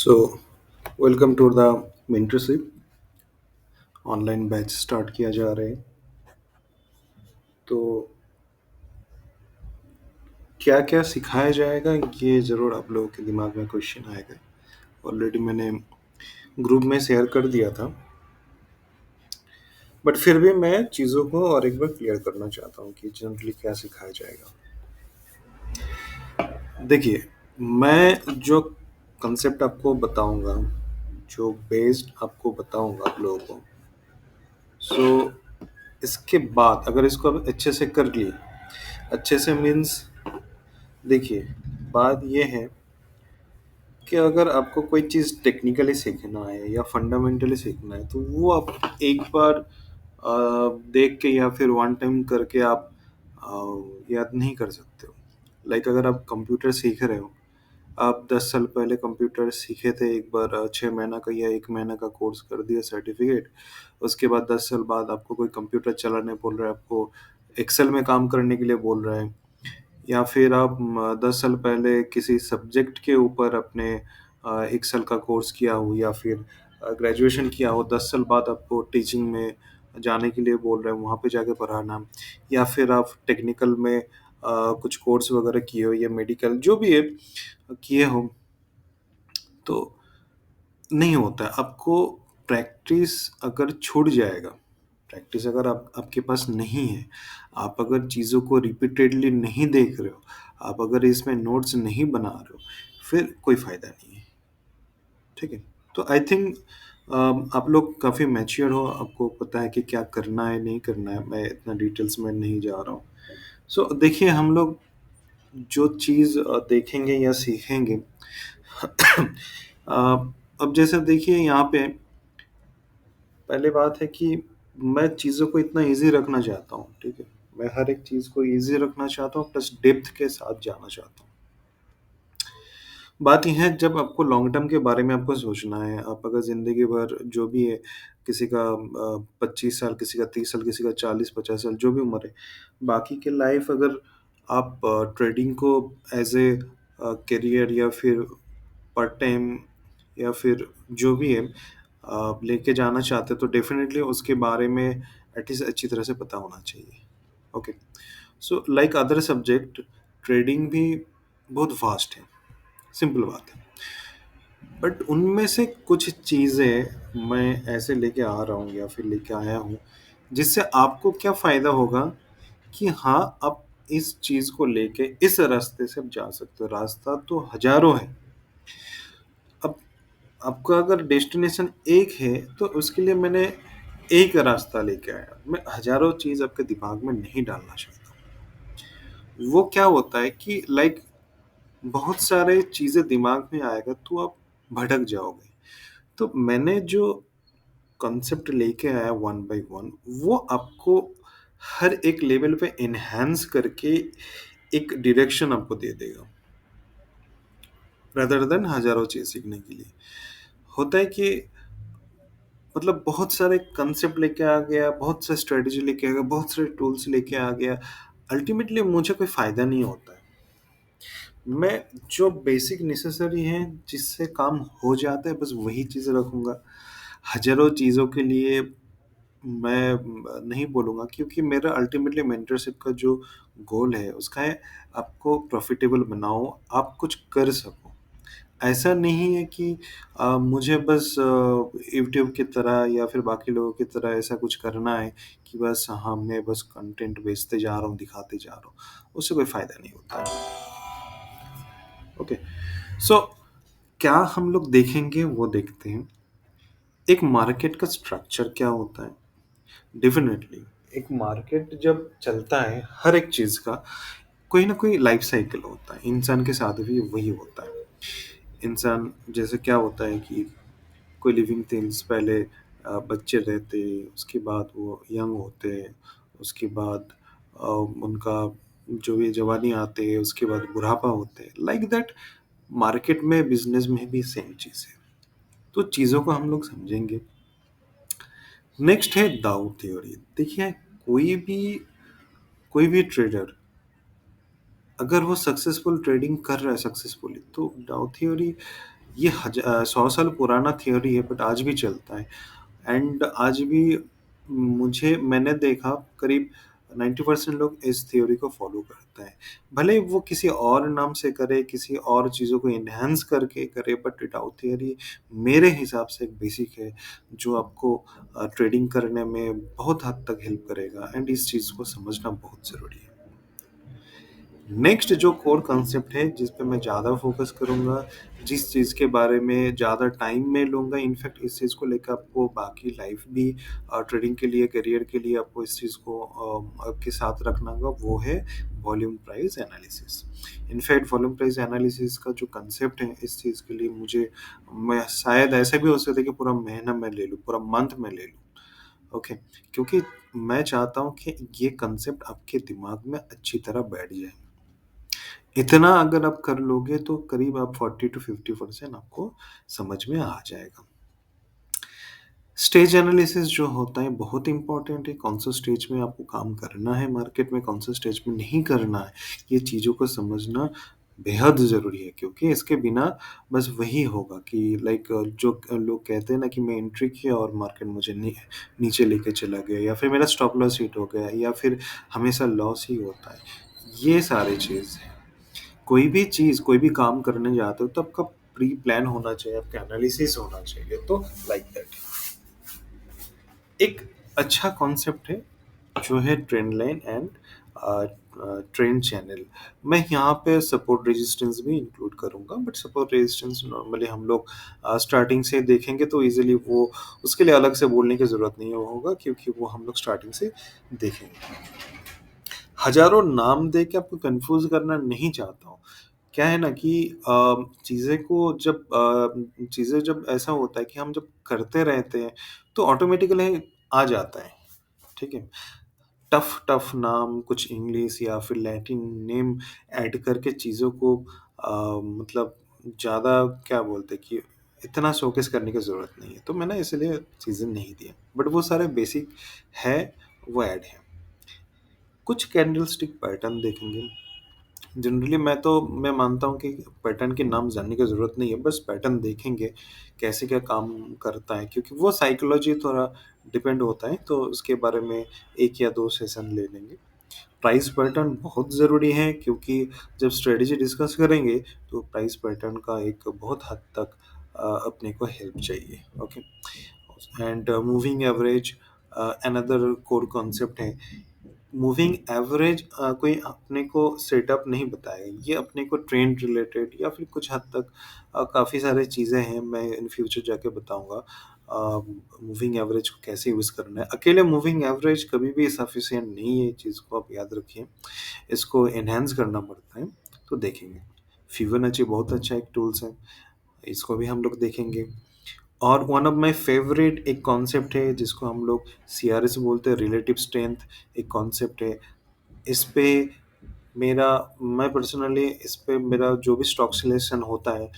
So welcome to the mentorship online batch start किया जा रहा है। तो क्या क्या सिखाया जाएगा, ये ज़रूर आप लोगों के दिमाग में क्वेश्चन आएगा। ऑलरेडी मैंने ग्रुप में शेयर कर दिया था, बट फिर भी मैं चीज़ों को और एक बार क्लियर करना चाहता हूँ कि जनरली क्या सिखाया जाएगा। देखिए, मैं जो कंसेप्ट आपको बताऊंगा, जो बेस्ड आपको बताऊंगा आप लोगों को, सो इसके बाद अगर इसको आप अच्छे से कर लिए, अच्छे से मीन्स, देखिए, बात ये है कि अगर आपको कोई चीज़ टेक्निकली सीखना है या फंडामेंटली सीखना है तो वो आप एक बार देख के या फिर वन टाइम करके आप याद नहीं कर सकते हो। लाइक अगर आप कंप्यूटर सीख रहे हो, आप 10 साल पहले कंप्यूटर सीखे थे, एक बार 6 महीना का या 1 महीना का कोर्स कर दिया सर्टिफिकेट। उसके बाद 10 साल बाद आपको कोई कंप्यूटर चलाने बोल रहा है, आपको एक्सेल में काम करने के लिए बोल रहा है, या फिर आप 10 साल पहले किसी सब्जेक्ट के ऊपर अपने 1 साल का कोर्स किया हो या फिर ग्रेजुएशन किया हो, 10 साल बाद आपको टीचिंग में जाने के लिए बोल रहे हैं, वहाँ पे जाके पढ़ाना, या फिर आप टेक्निकल में कुछ कोर्स वगैरह किए हो या मेडिकल जो भी है किए हो, तो नहीं होता है। आपको प्रैक्टिस अगर छूट जाएगा, प्रैक्टिस अगर आप आपके पास नहीं है, आप अगर चीज़ों को रिपीटेडली नहीं देख रहे हो, आप अगर इसमें नोट्स नहीं बना रहे हो, फिर कोई फ़ायदा नहीं है। ठीक है? तो आई थिंक आप लोग काफ़ी मैच्योर हो, आपको पता है कि क्या करना है, नहीं करना है। मैं इतना डिटेल्स में नहीं जा रहा हूँ। सो देखिए, हम लोग जो चीज़ देखेंगे या सीखेंगे अब जैसे देखिए यहाँ पे पहली बात है कि मैं चीज़ों को इतना ईज़ी रखना चाहता हूँ, ठीक है? मैं हर एक चीज़ को ईज़ी रखना चाहता हूँ, प्लस डेप्थ के साथ जाना चाहता हूँ। बात ये है, जब आपको लॉन्ग टर्म के बारे में आपको सोचना है, आप अगर ज़िंदगी भर जो भी है, किसी का 25 साल, किसी का 30 साल, किसी का 40-50 साल, जो भी उम्र है, बाकी के लाइफ़ अगर आप ट्रेडिंग को एज़ ए करियर या फिर पार्ट टाइम या फिर जो भी है आप लेके जाना चाहते हो, तो डेफ़िनेटली उसके बारे में एटलीस्ट अच्छी तरह से पता होना चाहिए। Okay. So like other subject, trading भी बहुत वास्ट है, सिंपल बात है। बट उनमें से कुछ चीज़ें मैं ऐसे लेके आ रहा हूँ या फिर लेके आया हूँ, जिससे आपको क्या फ़ायदा होगा कि हाँ, आप इस चीज़ को लेके इस रास्ते से आप जा सकते हो। रास्ता तो हज़ारों हैं। अब आपका अगर डेस्टिनेशन एक है, तो उसके लिए मैंने एक रास्ता लेके आया। मैं हज़ारों चीज़ आपके दिमाग में नहीं डालना चाहता। वो क्या होता है कि लाइक बहुत सारे चीज़ें दिमाग में आएगा तो आप भटक जाओगे। तो मैंने जो कॉन्सेप्ट लेके आया वन बाय वन, वो आपको हर एक लेवल पे एनहांस करके एक डायरेक्शन आपको दे देगा, रादर देन हज़ारों चीज़ सीखने के लिए। होता है कि मतलब बहुत सारे कॉन्सेप्ट लेके आ गया, बहुत सारे स्ट्रेटजी लेके आ गया, बहुत सारे टूल्स लेके आ गया, अल्टीमेटली मुझे कोई फ़ायदा नहीं होता है। मैं जो बेसिक नेसेसरी हैं, जिससे काम हो जाता है, बस वही चीज़ रखूँगा। हज़ारों चीज़ों के लिए मैं नहीं बोलूँगा, क्योंकि मेरा अल्टीमेटली मेंटरशिप का जो गोल है, उसका है आपको प्रॉफ़िटेबल बनाओ, आप कुछ कर सको। ऐसा नहीं है कि मुझे बस यूट्यूब की तरह या फिर बाकी लोगों की तरह ऐसा कुछ करना है कि बस हाँ, मैं बस कंटेंट बेचते जा रहा हूँ, दिखाते जा रहा हूँ। उससे कोई फ़ायदा नहीं होता है। ओके। सो क्या हम लोग देखेंगे, वो देखते हैं। एक मार्केट का स्ट्रक्चर क्या होता है? डेफ़िनेटली एक मार्केट जब चलता है, हर एक चीज़ का कोई ना कोई लाइफ़ साइकिल होता है। इंसान के साथ भी वही होता है। इंसान जैसे क्या होता है कि कोई लिविंग थिंग्स पहले बच्चे रहते, उसके बाद वो यंग होते, उसके बाद उनका जो भी जवानी आते है, उसके बाद बुढ़ापा होते हैं। लाइक दैट मार्केट में, बिज़नेस में भी सेम चीज़ है। तो चीज़ों को हम लोग समझेंगे। नेक्स्ट है दाऊ थ्योरी। देखिए, कोई भी कोई भी ट्रेडर अगर वो सक्सेसफुल ट्रेडिंग कर रहा है सक्सेसफुली, तो दाऊ थ्योरी ये 100 साल पुराना थ्योरी है बट आज भी चलता है। एंड आज भी मैंने देखा करीब 90% लोग इस थ्योरी को फॉलो करते हैं। भले वो किसी और नाम से करे, किसी और चीज़ों को एनहांस करके करे, बट टाउ थ्योरी मेरे हिसाब से एक बेसिक है जो आपको ट्रेडिंग करने में बहुत हद तक हेल्प करेगा, एंड इस चीज़ को समझना बहुत ज़रूरी है। नेक्स्ट जो कोर कॉन्सेप्ट है जिस पे मैं ज़्यादा फोकस करूँगा, जिस चीज़ के बारे में ज़्यादा टाइम मैं लूँगा, इनफैक्ट इस चीज़ को लेकर आपको बाकी लाइफ भी ट्रेडिंग के लिए, करियर के लिए आपको इस चीज़ को आपके साथ रखना होगा, वो है volume price analysis. In fact volume price analysis का जो कंसेप्ट है इस चीज़ के लिए मुझे, मैं शायद ऐसा भी हो सकता है कि पूरा महीना मैं ले लूँ, पूरा मंथ में ले लूँ। ओके, क्योंकि मैं चाहता हूँ कि ये कंसेप्ट आपके दिमाग में अच्छी तरह बैठ जाए। इतना अगर आप कर लोगे तो करीब आप 40 टू 50% आपको समझ में आ जाएगा। स्टेज एनालिसिस जो होता है बहुत इंपॉर्टेंट है, कौन सा स्टेज में आपको काम करना है मार्केट में, कौन सा स्टेज में नहीं करना है, ये चीज़ों को समझना बेहद ज़रूरी है, क्योंकि इसके बिना बस वही होगा कि लाइक जो लोग कहते हैं ना कि मैं एंट्री किया और मार्केट मुझे नीचे लेके चला गया, या फिर मेरा स्टॉप लॉस हिट हो गया, या फिर हमेशा लॉस ही होता है। ये सारी चीज़ है। कोई भी चीज़, कोई भी काम करने जाते हो तो आपका प्री प्लान होना चाहिए, आपका एनालिसिस होना चाहिए, तो लाइक दैट। एक अच्छा कॉन्सेप्ट है जो है trend line and trend channel. मैं यहाँ पे सपोर्ट रेजिस्टेंस भी इंक्लूड करूँगा, बट सपोर्ट रेजिस्टेंस नॉर्मली हम लोग स्टार्टिंग से देखेंगे तो इजीली वो, उसके लिए अलग से बोलने की ज़रूरत नहीं होगा, क्योंकि वो हम लोग स्टार्टिंग से देखेंगे। हज़ारों नाम दे के आपको कन्फ्यूज़ करना नहीं चाहता हूँ। क्या है ना कि चीज़ें जब ऐसा होता है कि हम जब करते रहते हैं, तो ऑटोमेटिकली आ जाता है, ठीक है? टफ़ टफ़ नाम, कुछ इंग्लिश या फिर लैटिन नेम ऐड करके चीज़ों को मतलब ज़्यादा क्या बोलते हैं कि इतना शोकेस करने की ज़रूरत नहीं है। तो मैंने इसलिए चीज़ें नहीं दिया। बट वो सारे बेसिक है, वो ऐड है। कुछ कैंडलस्टिक पैटर्न देखेंगे। जनरली मैं मानता हूँ कि पैटर्न के नाम जानने की ज़रूरत नहीं है, बस पैटर्न देखेंगे, कैसे क्या काम करता है, क्योंकि वो साइकोलॉजी थोड़ा डिपेंड होता है, तो उसके बारे में 1 या 2 सेशन ले लेंगे। प्राइस पैटर्न बहुत ज़रूरी है, क्योंकि जब स्ट्रेटजी डिस्कस करेंगे, तो प्राइस पैटर्न का एक बहुत हद तक अपने को हेल्प चाहिए, okay? And moving average another core concept है। मूविंग एवरेज कोई अपने को सेटअप नहीं बताएगा, ये अपने को ट्रेंड रिलेटेड या फिर कुछ हद तक काफ़ी सारी चीज़ें हैं, मैं इन फ्यूचर जाके बताऊंगा मूविंग एवरेज को कैसे यूज़ करना है। अकेले मूविंग एवरेज कभी भी सफिशिएंट नहीं है, चीज़ को आप याद रखिए, इसको एनहेंस करना पड़ता है, तो देखेंगे। फिबोनाची बहुत अच्छा एक टूल्स है, इसको भी हम लोग देखेंगे। और वन ऑफ माय फेवरेट एक कॉन्सेप्ट है जिसको हम लोग सीआरएस बोलते हैं, रिलेटिव स्ट्रेंथ एक कॉन्सेप्ट है। इस पे मेरा मैं पर्सनली इस पे मेरा जो भी स्टॉक सिलेक्शन होता है,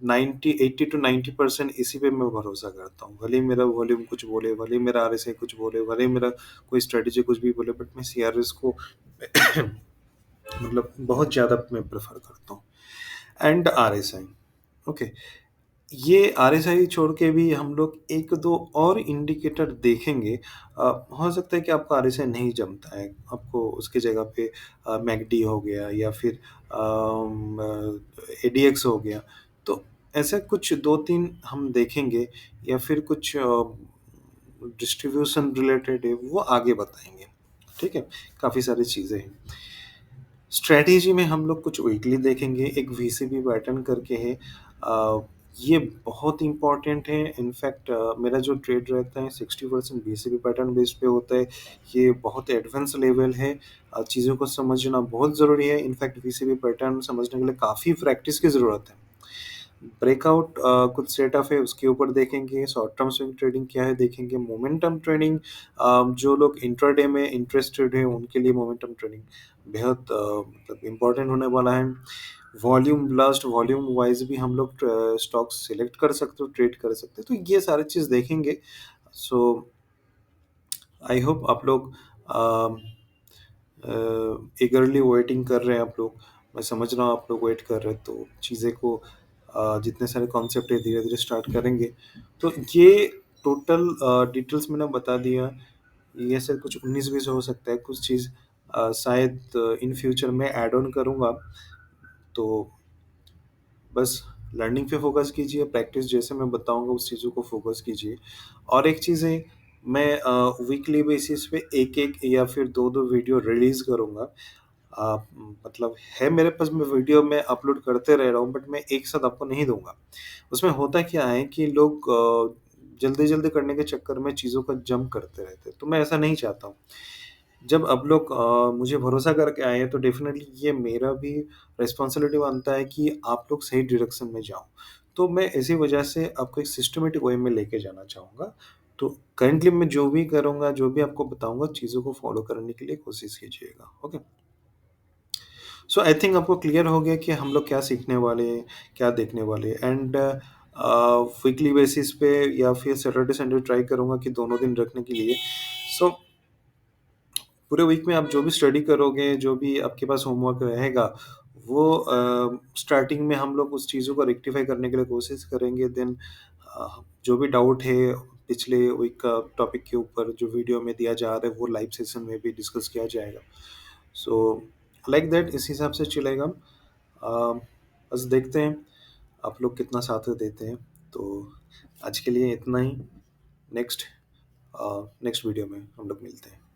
90 80 टू 90% इसी पे मैं भरोसा करता हूँ। भले ही मेरा वॉल्यूम कुछ बोले, भले ही मेरा आरएसआई कुछ बोले, भले ही मेरा कोई स्ट्रेटजी कुछ भी बोले, बट मैं सीआरएस को मतलब बहुत ज़्यादा मैं प्रेफर करता हूँ। And RSI, okay. ये आरएसआई छोड़ के भी हम लोग 1-2 और इंडिकेटर देखेंगे। हो सकता है कि आपको आरएसआई नहीं जमता है, आपको उसकी जगह पे मैकडी हो गया या फिर एडीएक्स हो गया। तो ऐसे कुछ 2-3 हम देखेंगे, या फिर कुछ डिस्ट्रीब्यूशन रिलेटेड है, वो आगे बताएँगे, ठीक है? काफ़ी सारी चीज़ें हैं। स्ट्रैटेजी में हम लोग कुछ वीकली देखेंगे, एक वीसीबी पैटर्न करके है। ये बहुत इम्पोर्टेंट है, इनफैक्ट मेरा जो ट्रेड रहता है 60% वीसीबी पैटर्न बेस पे होता है। ये बहुत एडवांस लेवल है, चीज़ों को समझना बहुत ज़रूरी है। इनफैक्ट वीसीबी पैटर्न समझने के लिए काफ़ी प्रैक्टिस की ज़रूरत है। ब्रेकआउट कुछ सेटअप है उसके ऊपर देखेंगे, शॉर्ट टर्म स्विंग ट्रेडिंग क्या है देखेंगे, मोमेंटम ट्रेडिंग जो लोग इंट्राडे में इंटरेस्टेड हैं उनके लिए मोमेंटम ट्रेडिंग बेहद मतलब इम्पोर्टेंट होने वाला है। वॉल्यूम ब्लास्ट, वॉल्यूम वाइज भी हम लोग स्टॉक्स सेलेक्ट कर सकते हो, ट्रेड कर सकते हो, तो ये सारी चीज़ देखेंगे। सो आई होप आप लोग ईगरली वेटिंग कर रहे हैं आप लोग, मैं समझ रहा हूँ आप लोग वेट कर रहे हैं, तो चीज़ें को जितने सारे कॉन्सेप्ट है धीरे धीरे स्टार्ट करेंगे। तो ये टोटल डिटेल्स मैंने बता दिया। ये ऐसे कुछ 19-20 हो सकता है, कुछ चीज़ शायद इन फ्यूचर में ऐड ऑन करूँगा। तो बस लर्निंग पे फ़ोकस कीजिए, प्रैक्टिस जैसे मैं बताऊँगा उस चीज़ों को फ़ोकस कीजिए। और एक चीज़ है, मैं वीकली बेसिस पे 1-1 या फिर 2-2 वीडियो रिलीज़ करूँगा। मतलब है मेरे पास, मैं वीडियो में अपलोड करते रह रहा हूँ, बट मैं एक साथ आपको नहीं दूँगा। उसमें होता क्या है कि लोग जल्दी-जल्दी करने के चक्कर में चीज़ों का जंप करते रहते हैं, तो मैं ऐसा नहीं चाहता हूँ। जब अब लोग मुझे भरोसा करके आए हैं, तो डेफ़िनेटली ये मेरा भी रिस्पॉन्सिबिलिटी बनता है कि आप लोग सही डायरेक्शन में जाओ। तो मैं इसी वजह से आपको एक सिस्टमैटिक वे में लेके जाना चाहूँगा। तो करंटली मैं जो भी करूँगा, जो भी आपको बताऊँगा, चीज़ों को फ़ॉलो करने के लिए कोशिश कीजिएगा। ओके? सो आई थिंक आपको क्लियर हो गया कि हम लोग क्या सीखने वाले हैं, क्या देखने वाले हैं। एंड वीकली बेसिस पे या फिर सैटरडे संडे ट्राई करूँगा कि दोनों दिन रखने के लिए। सो पूरे वीक में आप जो भी स्टडी करोगे, जो भी आपके पास होमवर्क रहेगा, वो स्टार्टिंग में हम लोग उस चीज़ों को रेक्टिफ़ाई करने के लिए कोशिश करेंगे। देन जो भी डाउट है पिछले वीक का टॉपिक के ऊपर जो वीडियो में दिया जा रहा है, वो लाइव सेशन में भी डिस्कस किया जाएगा। सो लाइक दैट इस हिसाब से चलेगा। बस देखते हैं आप लोग कितना साथ देते हैं। तो आज के लिए इतना ही। नेक्स्ट नेक्स्ट वीडियो में हम लोग मिलते हैं।